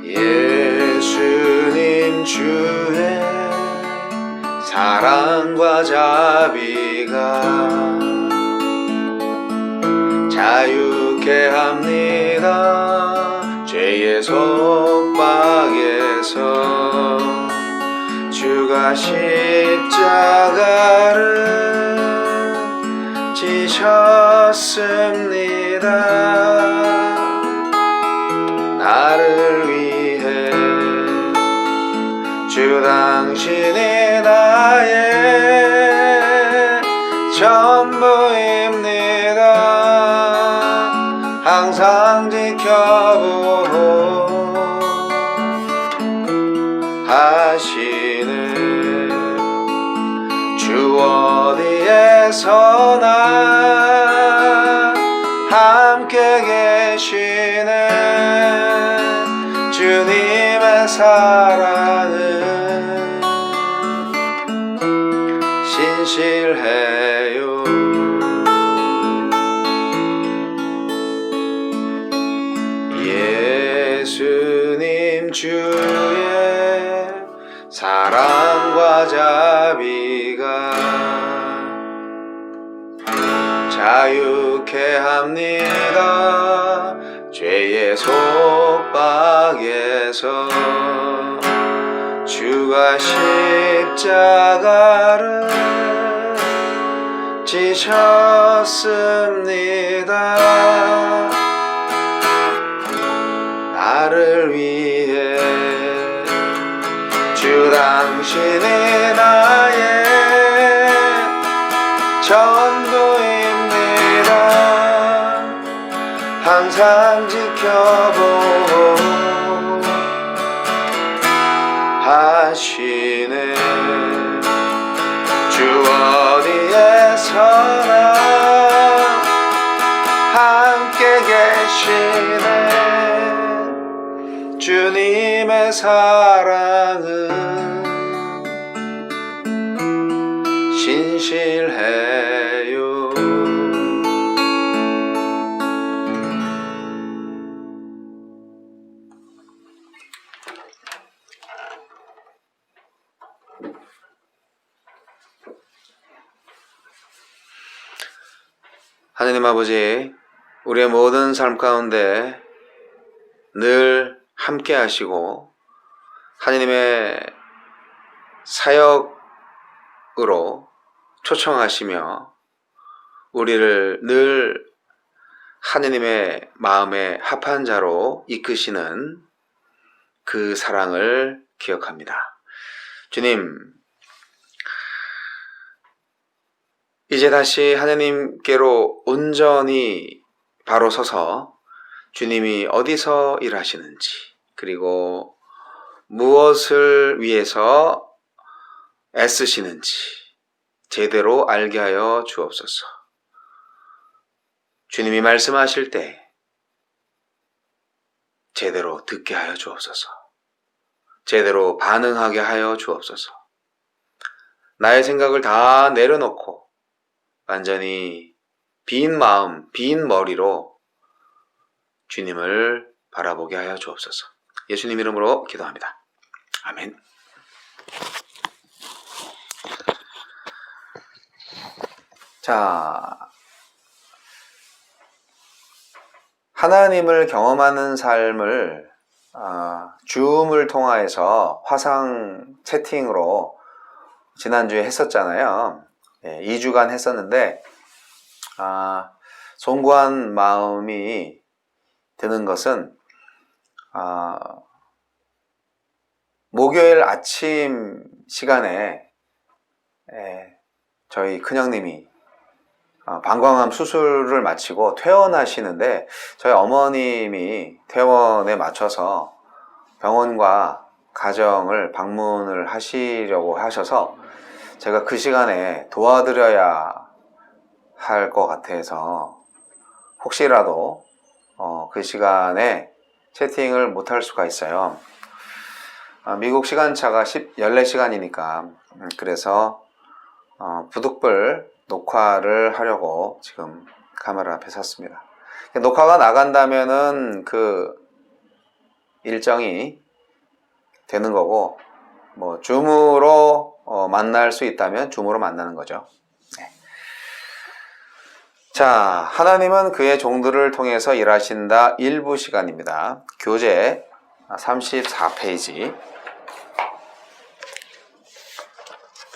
예수님 주의 사랑과 자비가 자유케 합니다. 죄의 속박에서 주가 십자가를 지셨습니다. 나를 위해 주 당신이 나의 전부입니다. 항상 지켜보호 하시네. 주 어디에서나 함께 계시네. 주님의 사랑은 신실해요. 예수님 주의 사랑과 자비가 자유케 합니다. 죄의 속박에서 주가 십자가를 지셨습니다. 나를 위해 주 당신이 나의 전부입니다. 항상 지켜보호 하시네. 주 어디에서나 함께 계시네. 주님의 사랑은 신실해요. 하느님 아버지, 우리의 모든 삶 가운데 늘 함께 하시고 하느님의 사역으로 초청하시며 우리를 늘 하느님의 마음에 합한 자로 이끄시는 그 사랑을 기억합니다. 주님, 이제 다시 하느님께로 온전히 바로 서서 주님이 어디서 일하시는지, 그리고 무엇을 위해서 애쓰시는지 제대로 알게 하여 주옵소서. 주님이 말씀하실 때 제대로 듣게 하여 주옵소서. 제대로 반응하게 하여 주옵소서. 나의 생각을 다 내려놓고 완전히 빈 마음, 빈 머리로 주님을 바라보게 하여 주옵소서. 예수님 이름으로 기도합니다. 아멘. 자, 하나님을 경험하는 삶을 줌을 통해서 화상 채팅으로 지난주에 했었잖아요. 2주간 했었는데 송구한 마음이 드는 것은 목요일 아침 시간에 저희 큰형님이 방광암 수술을 마치고 퇴원하시는데 저희 어머님이 퇴원에 맞춰서 병원과 가정을 방문을 하시려고 하셔서 제가 그 시간에 도와드려야 할 것 같아서 혹시라도 그 시간에 채팅을 못할 수가 있어요. 미국 시간차가 14시간이니까 그래서 부득불 녹화를 하려고 지금 카메라 앞에 섰습니다. 녹화가 나간다면은 그 일정이 되는 거고, 뭐 줌으로 만날 수 있다면 줌으로 만나는 거죠. 네. 자, 하나님은 그의 종들을 통해서 일하신다. 일부 시간입니다. 교재 34페이지.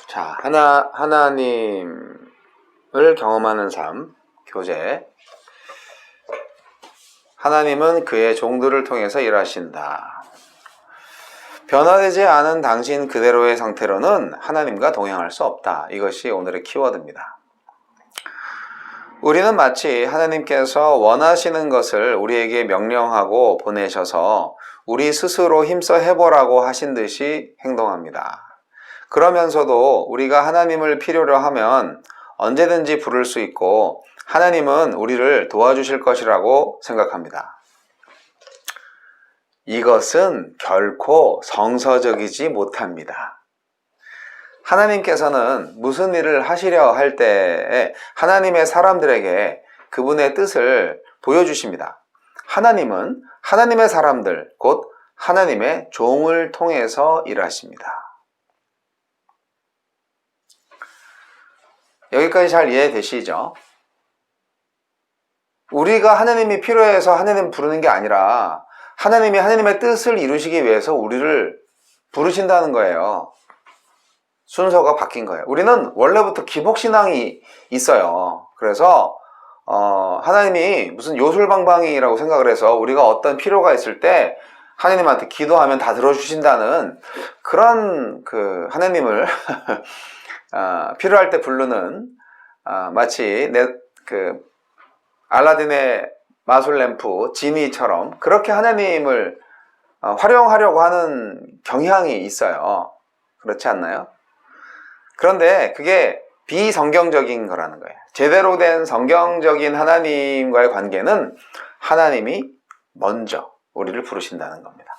자, 하나님을 경험하는 삶, 교재. 하나님은 그의 종들을 통해서 일하신다. 변화되지 않은 당신 그대로의 상태로는 하나님과 동행할 수 없다. 이것이 오늘의 키워드입니다. 우리는 마치 하나님께서 원하시는 것을 우리에게 명령하고 보내셔서 우리 스스로 힘써 해보라고 하신 듯이 행동합니다. 그러면서도 우리가 하나님을 필요로 하면 언제든지 부를 수 있고 하나님은 우리를 도와주실 것이라고 생각합니다. 이것은 결코 성서적이지 못합니다. 하나님께서는 무슨 일을 하시려 할 때에 하나님의 사람들에게 그분의 뜻을 보여주십니다. 하나님은 하나님의 사람들, 곧 하나님의 종을 통해서 일하십니다. 여기까지 잘 이해되시죠? 우리가 하나님이 필요해서 하나님 부르는 게 아니라 하나님이 하나님의 뜻을 이루시기 위해서 우리를 부르신다는 거예요. 순서가 바뀐 거예요. 우리는 원래부터 기복신앙이 있어요. 그래서 하나님이 무슨 요술방방이라고 생각을 해서 우리가 어떤 필요가 있을 때 하나님한테 기도하면 다 들어주신다는 그런 하나님을 필요할 때 부르는 마치 알라딘의 마술램프 지니처럼 그렇게 하나님을 활용하려고 하는 경향이 있어요. 그렇지 않나요? 그런데 그게 비성경적인 거라는 거예요. 제대로 된 성경적인 하나님과의 관계는 하나님이 먼저 우리를 부르신다는 겁니다.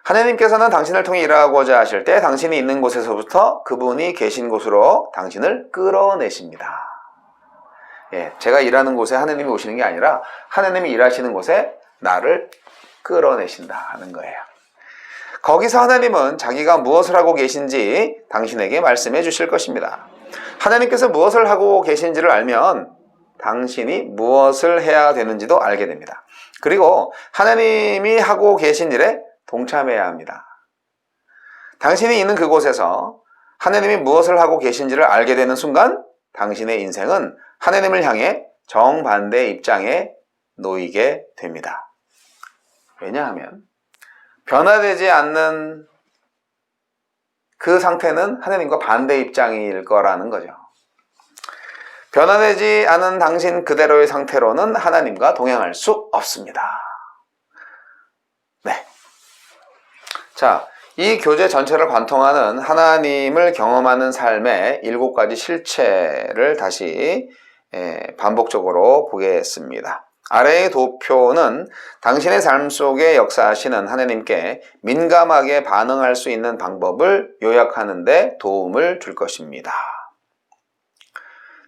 하나님께서는 당신을 통해 일하고자 하실 때 당신이 있는 곳에서부터 그분이 계신 곳으로 당신을 끌어내십니다. 예, 제가 일하는 곳에 하나님이 오시는 게 아니라 하나님이 일하시는 곳에 나를 끌어내신다는 거예요. 거기서 하나님은 자기가 무엇을 하고 계신지 당신에게 말씀해 주실 것입니다. 하나님께서 무엇을 하고 계신지를 알면 당신이 무엇을 해야 되는지도 알게 됩니다. 그리고 하나님이 하고 계신 일에 동참해야 합니다. 당신이 있는 그곳에서 하나님이 무엇을 하고 계신지를 알게 되는 순간 당신의 인생은 하나님을 향해 정반대의 입장에 놓이게 됩니다. 왜냐하면 변화되지 않는 그 상태는 하나님과 반대 입장일 거라는 거죠. 변화되지 않은 당신 그대로의 상태로는 하나님과 동행할 수 없습니다. 네. 자, 이 교재 전체를 관통하는 하나님을 경험하는 삶의 7가지 실체를 다시 반복적으로 보겠습니다. 아래의 도표는 당신의 삶 속에 역사하시는 하나님께 민감하게 반응할 수 있는 방법을 요약하는 데 도움을 줄 것입니다.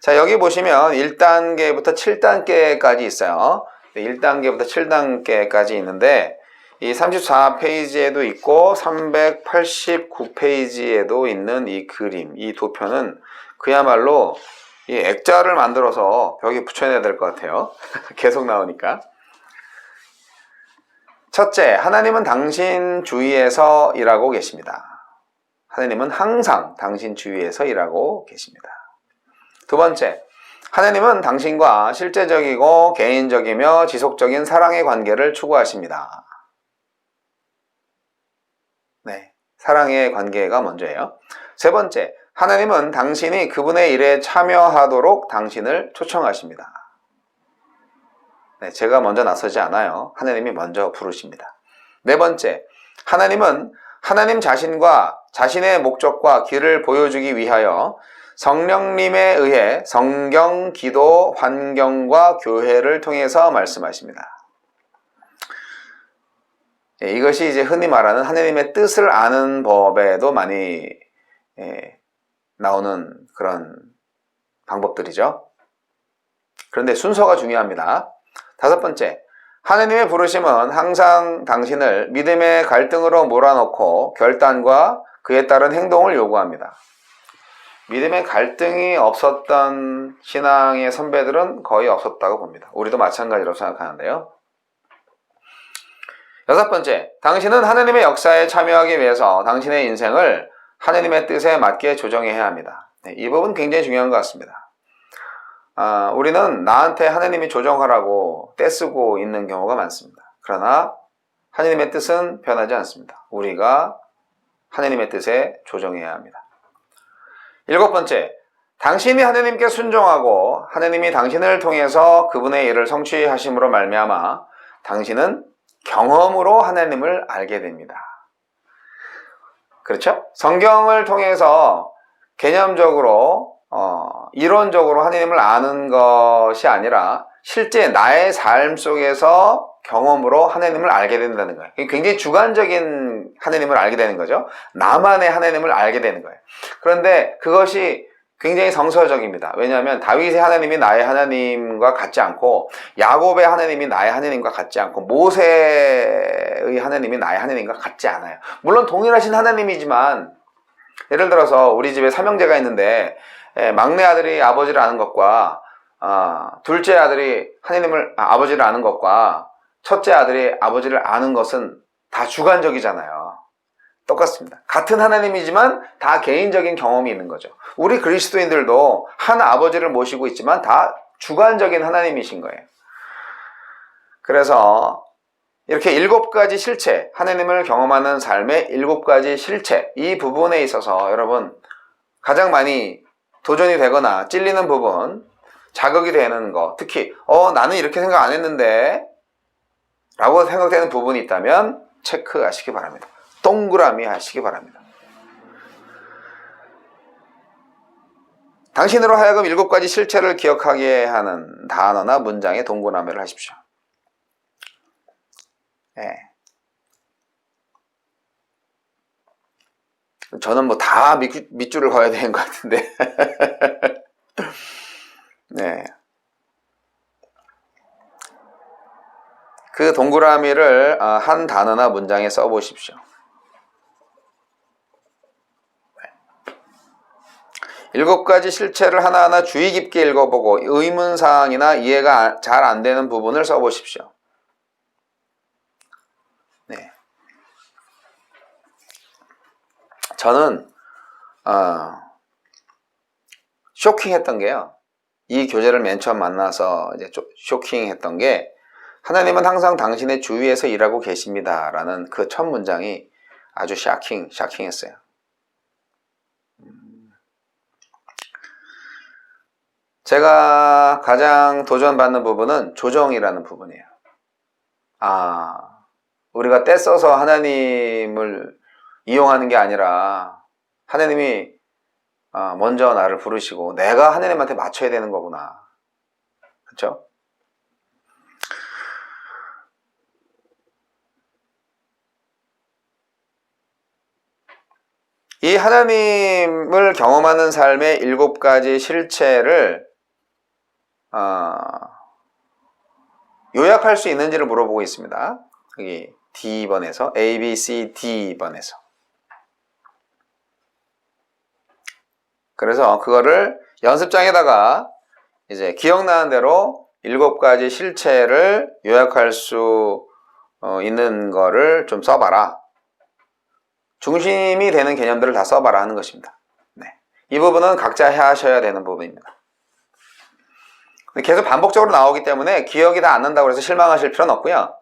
자, 여기 보시면 1단계부터 7단계까지 있어요. 1단계부터 7단계까지 있는데 이 34페이지에도 있고 389페이지에도 있는 이 그림, 이 도표는 그야말로 이 액자를 만들어서 벽에 붙여내야 될 것 같아요. 계속 나오니까. 첫째, 하나님은 당신 주위에서 일하고 계십니다. 하나님은 항상 당신 주위에서 일하고 계십니다. 두 번째, 하나님은 당신과 실제적이고 개인적이며 지속적인 사랑의 관계를 추구하십니다. 네, 사랑의 관계가 먼저예요. 세 번째, 하나님은 당신이 그분의 일에 참여하도록 당신을 초청하십니다. 네, 제가 먼저 나서지 않아요. 하나님이 먼저 부르십니다. 네 번째, 하나님은 하나님 자신과 자신의 목적과 길을 보여주기 위하여 성령님에 의해 성경, 기도, 환경과 교회를 통해서 말씀하십니다. 이것이 이제 흔히 말하는 하나님의 뜻을 아는 법에도 많이 나오는 그런 방법들이죠. 그런데 순서가 중요합니다. 다섯 번째, 하느님의 부르심은 항상 당신을 믿음의 갈등으로 몰아넣고 결단과 그에 따른 행동을 요구합니다. 믿음의 갈등이 없었던 신앙의 선배들은 거의 없었다고 봅니다. 우리도 마찬가지라고 생각하는데요. 여섯 번째, 당신은 하느님의 역사에 참여하기 위해서 당신의 인생을 하느님의 뜻에 맞게 조정해야 합니다. 이 부분 굉장히 중요한 것 같습니다. 우리는 나한테 하느님이 조정하라고 떼쓰고 있는 경우가 많습니다. 그러나 하느님의 뜻은 변하지 않습니다. 우리가 하느님의 뜻에 조정해야 합니다. 일곱 번째, 당신이 하느님께 순종하고 하느님이 당신을 통해서 그분의 일을 성취하심으로 말미암아 당신은 경험으로 하느님을 알게 됩니다. 그렇죠? 성경을 통해서 개념적으로 이론적으로 하느님을 아는 것이 아니라 실제 나의 삶 속에서 경험으로 하느님을 알게 된다는 거예요. 굉장히 주관적인 하느님을 알게 되는 거죠. 나만의 하느님을 알게 되는 거예요. 그런데 그것이 굉장히 성서적입니다. 왜냐하면 다윗의 하나님이 나의 하나님과 같지 않고 야곱의 하나님이 나의 하나님과 같지 않고 모세의 하나님이 나의 하나님과 같지 않아요. 물론 동일하신 하나님이지만 예를 들어서 우리 집에 삼형제가 있는데 막내 아들이 아버지를 아는 것과 둘째 아들이 아버지를 아는 것과 첫째 아들이 아버지를 아는 것은 다 주관적이잖아요. 똑같습니다. 같은 하나님이지만 다 개인적인 경험이 있는 거죠. 우리 그리스도인들도 한 아버지를 모시고 있지만 다 주관적인 하나님이신 거예요. 그래서 이렇게 7가지 실체, 하나님을 경험하는 삶의 7가지 실체, 이 부분에 있어서 여러분 가장 많이 도전이 되거나 찔리는 부분, 자극이 되는 거, 특히 나는 이렇게 생각 안 했는데 라고 생각되는 부분이 있다면 체크하시기 바랍니다. 동그라미 하시기 바랍니다. 당신으로 하여금 7가지 실체를 기억하게 하는 단어나 문장에 동그라미를 하십시오. 네. 저는 뭐 다 밑줄을 그어야 되는 것 같은데. 네. 그 동그라미를 한 단어나 문장에 써보십시오. 7가지 실체를 하나하나 주의 깊게 읽어보고 의문사항이나 이해가 잘 안 되는 부분을 써보십시오. 네. 저는 쇼킹했던 게요. 이 교재를 맨 처음 만나서 이제 쇼킹했던 게 하나님은 항상 당신의 주위에서 일하고 계십니다 라는 그 첫 문장이 아주 샤킹했어요. 제가 가장 도전받는 부분은 조정이라는 부분이에요. 우리가 떼써서 하나님을 이용하는 게 아니라 하나님이 먼저 나를 부르시고 내가 하나님한테 맞춰야 되는 거구나. 그렇죠? 이 하나님을 경험하는 삶의 7가지 실체를 요약할 수 있는지를 물어보고 있습니다. 여기 D번에서 A, B, C, D번에서. 그래서 그거를 연습장에다가 이제 기억나는 대로 7가지 실체를 요약할 수 있는 거를 좀 써봐라. 중심이 되는 개념들을 다 써봐라 하는 것입니다. 네. 이 부분은 각자 하셔야 되는 부분입니다. 계속 반복적으로 나오기 때문에 기억이 다 안 난다고 해서 실망하실 필요는 없고요.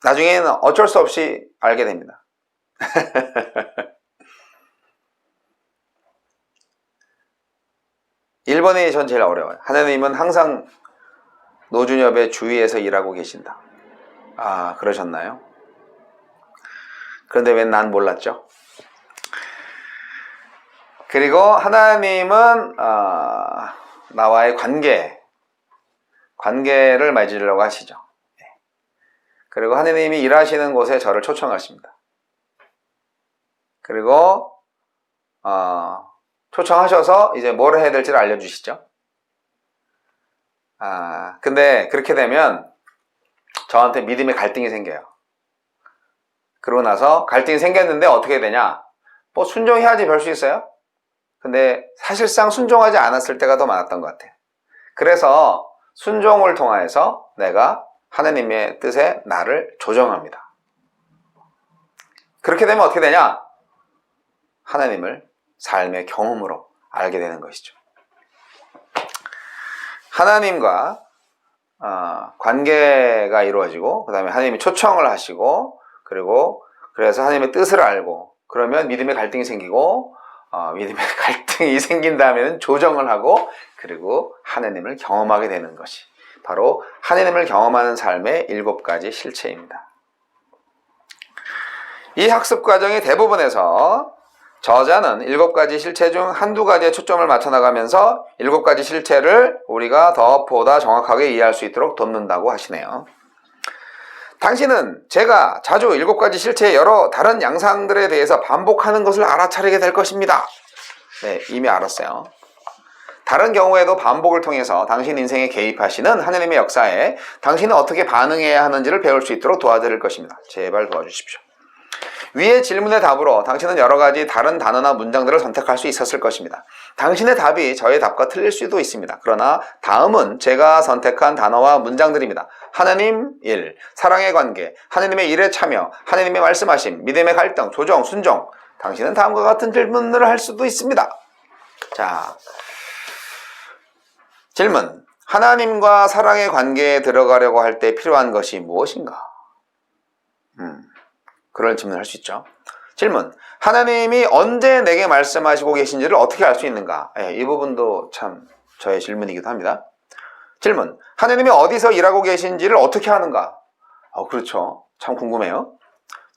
나중에는 어쩔 수 없이 알게 됩니다. 1번이 전 제일 어려워요. 하나님은 항상 노준엽의 주위에서 일하고 계신다. 그러셨나요? 그런데 왜 난 몰랐죠? 그리고 하나님은 나와의 관계를 맺으려고 하시죠. 그리고 하나님이 일하시는 곳에 저를 초청하십니다. 그리고 초청하셔서 이제 뭘 해야 될지를 알려주시죠. 근데 그렇게 되면 저한테 믿음의 갈등이 생겨요. 그러고 나서 갈등이 생겼는데 어떻게 되냐? 뭐 순종해야지 별 수 있어요? 근데 사실상 순종하지 않았을 때가 더 많았던 것 같아요. 그래서 순종을 통하여서 내가 하나님의 뜻에 나를 조정합니다. 그렇게 되면 어떻게 되냐? 하나님을 삶의 경험으로 알게 되는 것이죠. 하나님과 관계가 이루어지고 그 다음에 하나님이 초청을 하시고 그리고 그래서 하나님의 뜻을 알고 그러면 믿음의 갈등이 생기고 믿음의 갈등이 생긴 다음에는 조정을 하고 그리고 하나님을 경험하게 되는 것이 바로 하나님을 경험하는 삶의 7가지 실체입니다. 이 학습 과정의 대부분에서 저자는 7가지 실체 중 한두 가지에 초점을 맞춰 나가면서 7가지 실체를 우리가 더 보다 정확하게 이해할 수 있도록 돕는다고 하시네요. 당신은 제가 자주 7가지 실체의 여러 다른 양상들에 대해서 반복하는 것을 알아차리게 될 것입니다. 네, 이미 알았어요. 다른 경우에도 반복을 통해서 당신 인생에 개입하시는 하나님의 역사에 당신은 어떻게 반응해야 하는지를 배울 수 있도록 도와드릴 것입니다. 제발 도와주십시오. 위의 질문의 답으로 당신은 여러 가지 다른 단어나 문장들을 선택할 수 있었을 것입니다. 당신의 답이 저의 답과 틀릴 수도 있습니다. 그러나 다음은 제가 선택한 단어와 문장들입니다. 하나님 1, 사랑의 관계, 하나님의 일에 참여, 하나님의 말씀하심, 믿음의 갈등, 조정, 순종. 당신은 다음과 같은 질문을 할 수도 있습니다. 자, 질문. 하나님과 사랑의 관계에 들어가려고 할 때 필요한 것이 무엇인가? 그런 질문을 할 수 있죠. 질문. 하나님이 언제 내게 말씀하시고 계신지를 어떻게 알 수 있는가? 이 부분도 참 저의 질문이기도 합니다. 질문. 하나님이 어디서 일하고 계신지를 어떻게 아는가? 그렇죠. 참 궁금해요.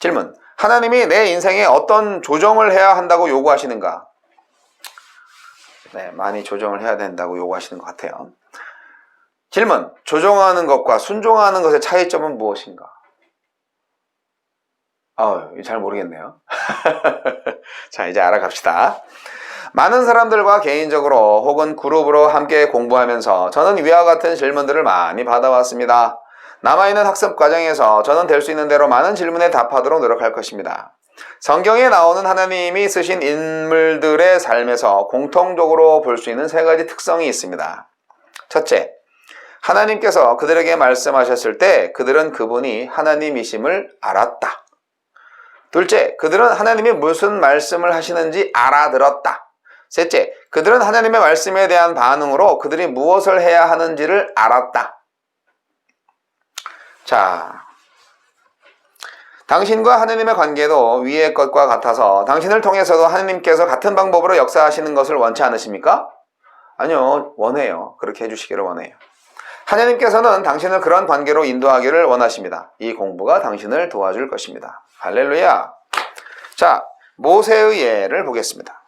질문. 하나님이 내 인생에 어떤 조정을 해야 한다고 요구하시는가? 네, 많이 조정을 해야 된다고 요구하시는 것 같아요. 질문. 조정하는 것과 순종하는 것의 차이점은 무엇인가? 잘 모르겠네요. 자, 이제 알아갑시다. 많은 사람들과 개인적으로 혹은 그룹으로 함께 공부하면서 저는 위와 같은 질문들을 많이 받아왔습니다. 남아있는 학습 과정에서 저는 될 수 있는 대로 많은 질문에 답하도록 노력할 것입니다. 성경에 나오는 하나님이 쓰신 인물들의 삶에서 공통적으로 볼 수 있는 3가지 특성이 있습니다. 첫째, 하나님께서 그들에게 말씀하셨을 때 그들은 그분이 하나님이심을 알았다. 둘째, 그들은 하나님이 무슨 말씀을 하시는지 알아들었다. 셋째, 그들은 하나님의 말씀에 대한 반응으로 그들이 무엇을 해야 하는지를 알았다. 자, 당신과 하나님의 관계도 위의 것과 같아서 당신을 통해서도 하나님께서 같은 방법으로 역사하시는 것을 원치 않으십니까? 아니요, 원해요. 그렇게 해주시기를 원해요. 하나님께서는 당신을 그런 관계로 인도하기를 원하십니다. 이 공부가 당신을 도와줄 것입니다. 할렐루야. 자, 모세의 예를 보겠습니다.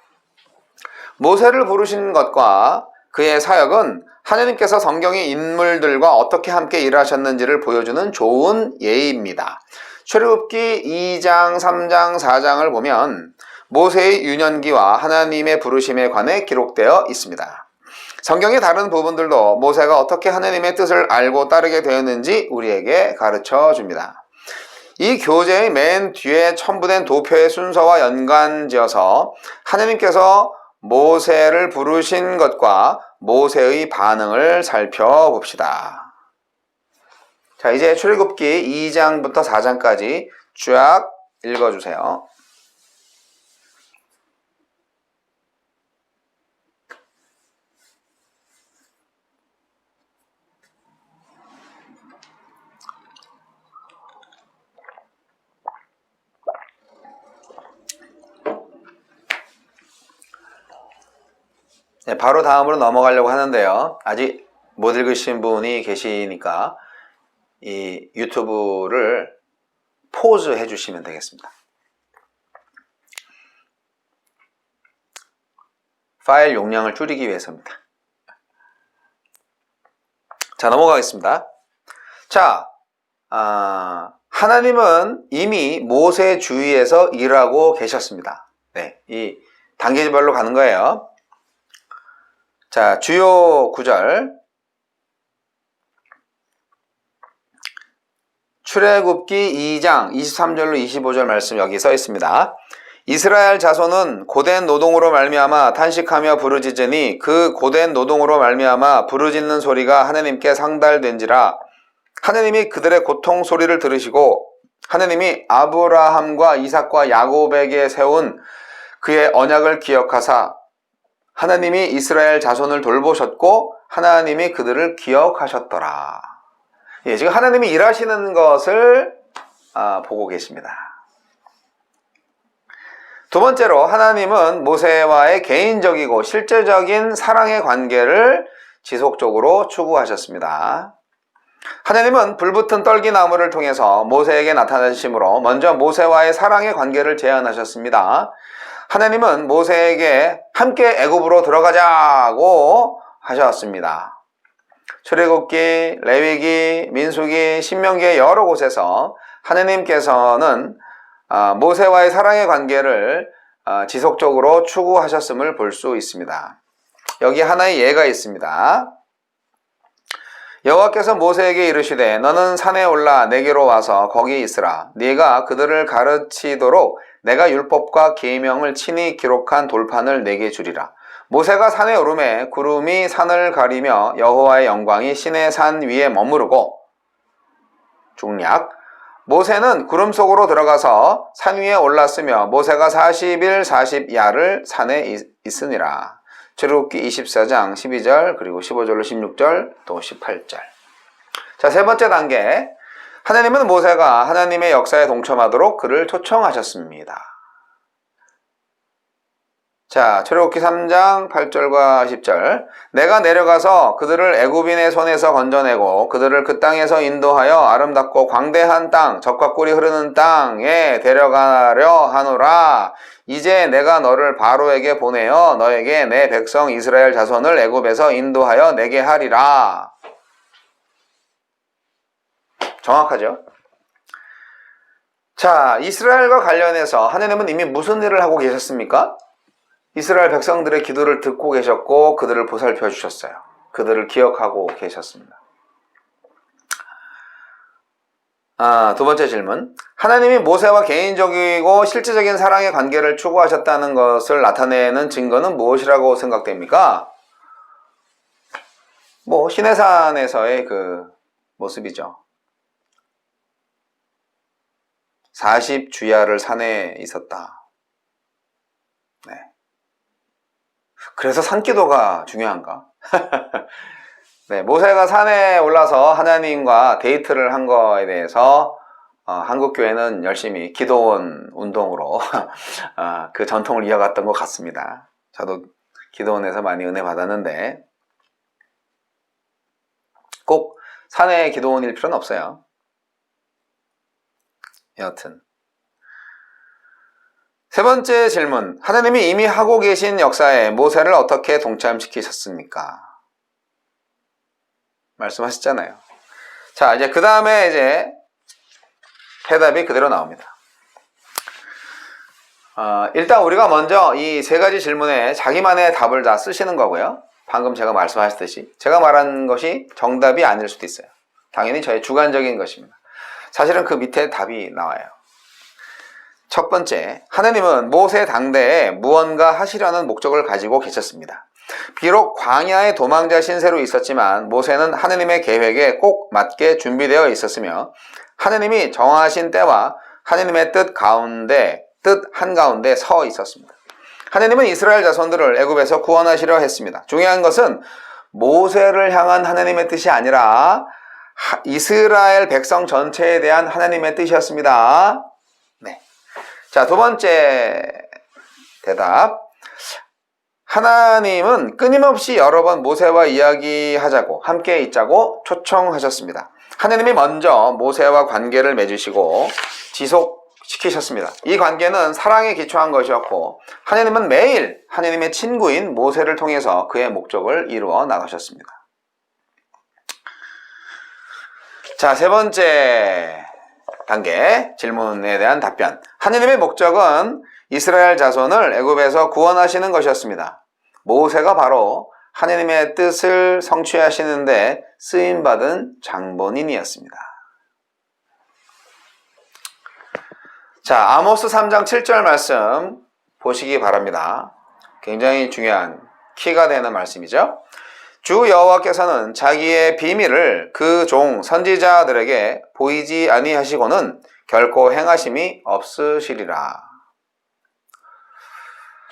모세를 부르신 것과 그의 사역은 하나님께서 성경의 인물들과 어떻게 함께 일하셨는지를 보여주는 좋은 예입니다. 출애굽기 2장, 3장, 4장을 보면 모세의 유년기와 하나님의 부르심에 관해 기록되어 있습니다. 성경의 다른 부분들도 모세가 어떻게 하나님의 뜻을 알고 따르게 되었는지 우리에게 가르쳐 줍니다. 이 교재의 맨 뒤에 첨부된 도표의 순서와 연관지어서 하나님께서 모세를 부르신 것과 모세의 반응을 살펴봅시다. 자, 이제 출애굽기 2장부터 4장까지 쫙 읽어주세요. 네, 바로 다음으로 넘어가려고 하는데요. 아직 못 읽으신 분이 계시니까 이 유튜브를 포즈 해주시면 되겠습니다. 파일 용량을 줄이기 위해서입니다. 자, 넘어가겠습니다. 자, 하나님은 이미 모세 주위에서 일하고 계셨습니다. 네, 이 단계별로 가는 거예요. 자, 주요 구절. 출애굽기 2장 23절로 25절 말씀 여기 써 있습니다. 이스라엘 자손은 고된 노동으로 말미암아 탄식하며 부르짖으니 그 고된 노동으로 말미암아 부르짖는 소리가 하나님께 상달된지라. 하나님이 그들의 고통 소리를 들으시고 하나님이 아브라함과 이삭과 야곱에게 세운 그의 언약을 기억하사 하나님이 이스라엘 자손을 돌보셨고 하나님이 그들을 기억하셨더라. 예, 지금 하나님이 일하시는 것을 보고 계십니다. 두 번째로 하나님은 모세와의 개인적이고 실제적인 사랑의 관계를 지속적으로 추구하셨습니다. 하나님은 불붙은 떨기나무를 통해서 모세에게 나타나심으로 먼저 모세와의 사랑의 관계를 제안하셨습니다. 하나님은 모세에게 함께 애굽으로 들어가자고 하셨습니다. 출애굽기, 레위기, 민수기, 신명기의 여러 곳에서 하나님께서는 모세와의 사랑의 관계를 지속적으로 추구하셨음을 볼 수 있습니다. 여기 하나의 예가 있습니다. 여호와께서 모세에게 이르시되 너는 산에 올라 내게로 와서 거기 있으라. 네가 그들을 가르치도록 내가 율법과 계명을 친히 기록한 돌판을 내게 주리라. 모세가 산에 오르매 구름이 산을 가리며 여호와의 영광이 신의 산 위에 머무르고. 중략. 모세는 구름 속으로 들어가서 산 위에 올랐으며 모세가 40일 40야를 산에 있으니라. 출애굽기 24장 12절 그리고 15절로 16절 또 18절. 자, 세 번째 단계. 하나님은 모세가 하나님의 역사에 동참하도록 그를 초청하셨습니다. 자, 출애굽기 3장 8절과 10절. 내가 내려가서 그들을 애굽인의 손에서 건져내고 그들을 그 땅에서 인도하여 아름답고 광대한 땅, 젖과 꿀이 흐르는 땅에 데려가려 하노라. 이제 내가 너를 바로에게 보내어 너에게 내 백성 이스라엘 자손을 애굽에서 인도하여 내게 하리라. 정확하죠? 자, 이스라엘과 관련해서 하나님은 이미 무슨 일을 하고 계셨습니까? 이스라엘 백성들의 기도를 듣고 계셨고 그들을 보살펴 주셨어요. 그들을 기억하고 계셨습니다. 두 번째 질문. 하나님이 모세와 개인적이고 실제적인 사랑의 관계를 추구하셨다는 것을 나타내는 증거는 무엇이라고 생각됩니까? 시내산에서의 그 모습이죠. 40주야를 산에 있었다. 네. 그래서 산기도가 중요한가? 네, 모세가 산에 올라서 하나님과 데이트를 한 거에 대해서 한국교회는 열심히 기도원 운동으로 그 전통을 이어갔던 것 같습니다. 저도 기도원에서 많이 은혜 받았는데 꼭 산에 기도원일 필요는 없어요. 여하튼 세 번째 질문. 하나님이 이미 하고 계신 역사에 모세를 어떻게 동참시키셨습니까? 말씀하셨잖아요. 자, 이제 그 다음에 이제 해답이 그대로 나옵니다. 일단 우리가 먼저 이 세 가지 질문에 자기만의 답을 다 쓰시는 거고요. 방금 제가 말씀하셨듯이 제가 말한 것이 정답이 아닐 수도 있어요. 당연히 저의 주관적인 것입니다. 사실은 그 밑에 답이 나와요. 첫 번째, 하나님은 모세 당대에 무언가 하시려는 목적을 가지고 계셨습니다. 비록 광야의 도망자 신세로 있었지만 모세는 하나님의 계획에 꼭 맞게 준비되어 있었으며 하나님이 정하신 때와 하나님의 뜻 한가운데 서 있었습니다. 하나님은 이스라엘 자손들을 애굽에서 구원하시려 했습니다. 중요한 것은 모세를 향한 하나님의 뜻이 아니라 이스라엘 백성 전체에 대한 하나님의 뜻이었습니다. 네. 자, 두 번째 대답. 하나님은 끊임없이 여러 번 모세와 이야기하자고 함께 있자고 초청하셨습니다. 하나님이 먼저 모세와 관계를 맺으시고 지속시키셨습니다. 이 관계는 사랑에 기초한 것이었고 하나님은 매일 하나님의 친구인 모세를 통해서 그의 목적을 이루어 나가셨습니다. 자, 세 번째 단계 질문에 대한 답변. 하나님의 목적은 이스라엘 자손을 애굽에서 구원하시는 것이었습니다. 모세가 바로 하느님의 뜻을 성취하시는데 쓰임받은 장본인이었습니다. 자, 아모스 3장 7절 말씀 보시기 바랍니다. 굉장히 중요한 키가 되는 말씀이죠. 주 여호와께서는 자기의 비밀을 그 종 선지자들에게 보이지 아니하시고는 결코 행하심이 없으시리라.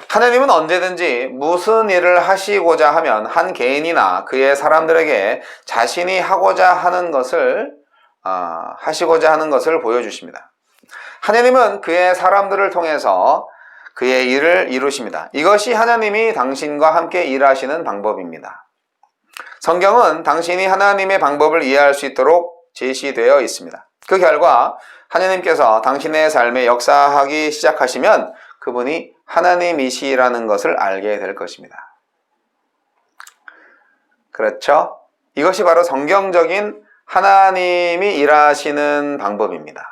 하나님은 언제든지 무슨 일을 하시고자 하면 한 개인이나 그의 사람들에게 자신이 하시고자 하는 것을 보여주십니다. 하나님은 그의 사람들을 통해서 그의 일을 이루십니다. 이것이 하나님이 당신과 함께 일하시는 방법입니다. 성경은 당신이 하나님의 방법을 이해할 수 있도록 제시되어 있습니다. 그 결과 하나님께서 당신의 삶에 역사하기 시작하시면 그분이 하나님이시라는 것을 알게 될 것입니다. 그렇죠? 이것이 바로 성경적인 하나님이 일하시는 방법입니다.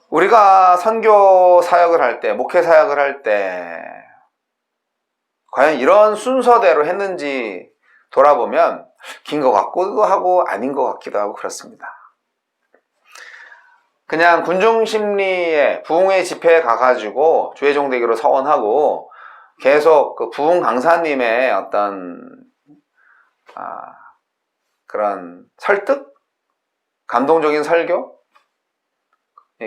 우리가 선교 사역을 할 때, 목회 사역을 할 때 과연 이런 순서대로 했는지 돌아보면 긴 것 같기도 하고 아닌 것 같기도 하고 그렇습니다. 그냥 군중심리에 부흥회 집회에 가가지고 주의종되기로 서원하고 계속 그 부흥 강사님의 어떤 그런 설득? 감동적인 설교?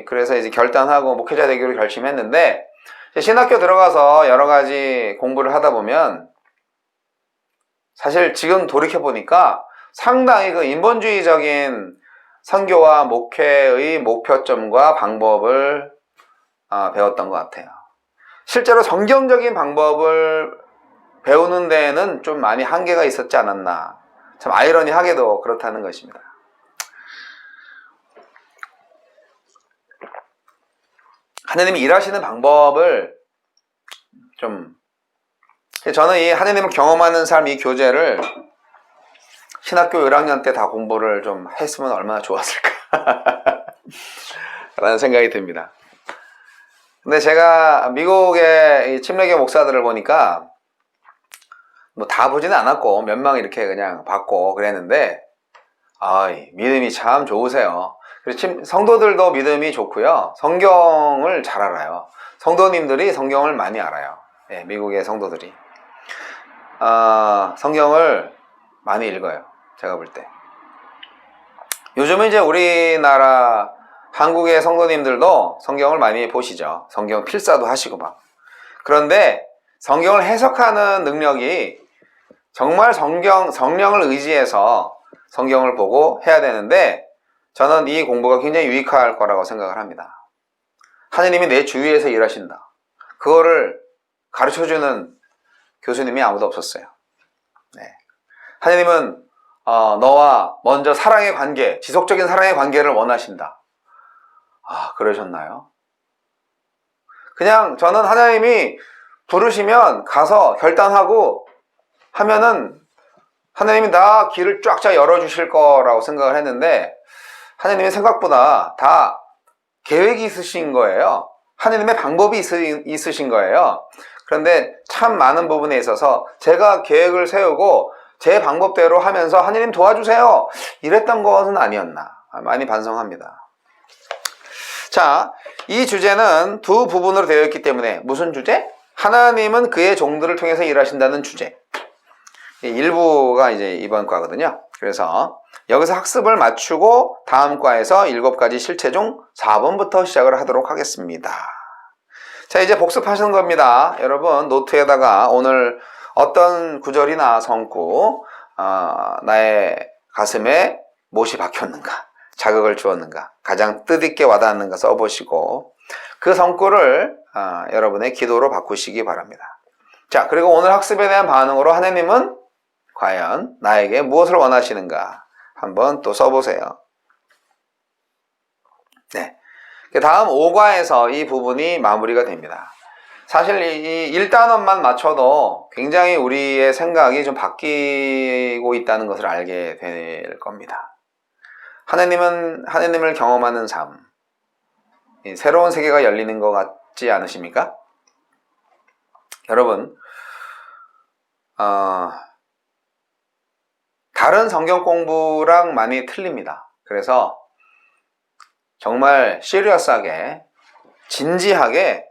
그래서 이제 결단하고 목회자 되기로 결심했는데 신학교 들어가서 여러 가지 공부를 하다 보면 사실 지금 돌이켜보니까 상당히 그 인본주의적인 선교와 목회의 목표점과 방법을 배웠던 것 같아요. 실제로 성경적인 방법을 배우는 데에는 좀 많이 한계가 있었지 않았나. 참 아이러니하게도 그렇다는 것입니다. 하나님이 일하시는 방법을 저는 이 하나님을 경험하는 삶, 이 교재를 신학교 1학년 때 다 공부를 좀 했으면 얼마나 좋았을까 라는 생각이 듭니다. 근데 제가 미국의 침례교 목사들을 보니까 뭐 다 보지는 않았고 몇 명 이렇게 그냥 봤고 그랬는데 믿음이 참 좋으세요. 그리고 성도들도 믿음이 좋고요. 성경을 잘 알아요. 성도님들이 성경을 많이 알아요. 네, 미국의 성도들이 성경을 많이 읽어요. 제가 볼 때. 요즘은 이제 우리나라 한국의 성도님들도 성경을 많이 보시죠. 성경 필사도 하시고 막. 그런데 성경을 해석하는 능력이 정말 성령을 의지해서 성경을 보고 해야 되는데 저는 이 공부가 굉장히 유익할 거라고 생각을 합니다. 하느님이 내 주위에서 일하신다. 그거를 가르쳐주는 교수님이 아무도 없었어요. 네. 하느님은 너와 먼저 사랑의 관계, 지속적인 사랑의 관계를 원하신다. 그러셨나요? 그냥 저는 하나님이 부르시면 가서 결단하고 하면은 하나님이 다 길을 쫙쫙 열어주실 거라고 생각을 했는데 하나님이 생각보다 다 계획이 있으신 거예요. 하나님의 방법이 있으신 거예요. 그런데 참 많은 부분에 있어서 제가 계획을 세우고 제 방법대로 하면서 하나님 도와주세요 이랬던 것은 아니었나 많이 반성합니다. 자, 이 주제는 두 부분으로 되어 있기 때문에 무슨 주제? 하나님은 그의 종들을 통해서 일하신다는 주제. 일부가 이제 이번 과거든요. 그래서 여기서 학습을 마치고 다음 과에서 7가지 실체 중 4번부터 시작을 하도록 하겠습니다. 자, 이제 복습하시는 겁니다. 여러분 노트에다가 오늘 어떤 구절이나 성구 나의 가슴에 못이 박혔는가, 자극을 주었는가, 가장 뜻있게 와닿는가 써보시고 그 성구를 여러분의 기도로 바꾸시기 바랍니다. 자, 그리고 오늘 학습에 대한 반응으로 하나님은 과연 나에게 무엇을 원하시는가 한번 또 써보세요. 네. 다음 5과에서 이 부분이 마무리가 됩니다. 사실 이 1단원만 맞춰도 굉장히 우리의 생각이 좀 바뀌고 있다는 것을 알게 될 겁니다. 하나님을 경험하는 삶, 새로운 세계가 열리는 것 같지 않으십니까? 여러분, 다른 성경 공부랑 많이 틀립니다. 그래서 정말 시리어스하게, 진지하게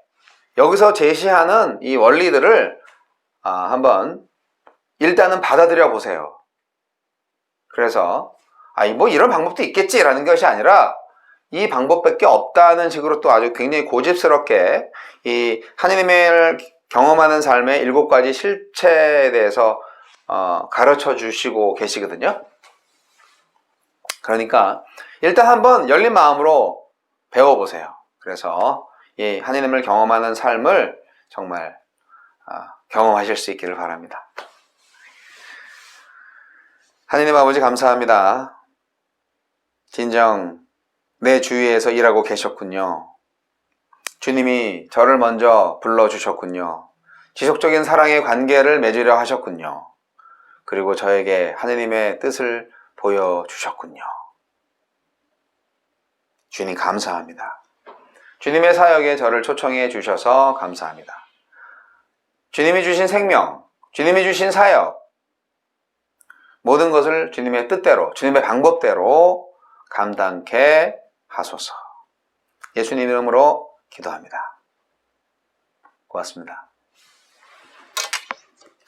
여기서 제시하는 이 원리들을 한번 일단은 받아들여 보세요. 그래서 뭐 이런 방법도 있겠지라는 것이 아니라 이 방법밖에 없다는 식으로 또 아주 굉장히 고집스럽게 이 하느님을 경험하는 삶의 7가지 실체에 대해서 가르쳐 주시고 계시거든요. 그러니까 일단 한번 열린 마음으로 배워보세요. 그래서 이 하느님을 경험하는 삶을 정말 경험하실 수 있기를 바랍니다. 하느님 아버지 감사합니다. 진정 내 주위에서 일하고 계셨군요. 주님이 저를 먼저 불러주셨군요. 지속적인 사랑의 관계를 맺으려 하셨군요. 그리고 저에게 하느님의 뜻을 보여주셨군요. 주님 감사합니다. 주님의 사역에 저를 초청해 주셔서 감사합니다. 주님이 주신 생명, 주님이 주신 사역, 모든 것을 주님의 뜻대로, 주님의 방법대로 감당케 하소서. 예수님 이름으로 기도합니다. 고맙습니다.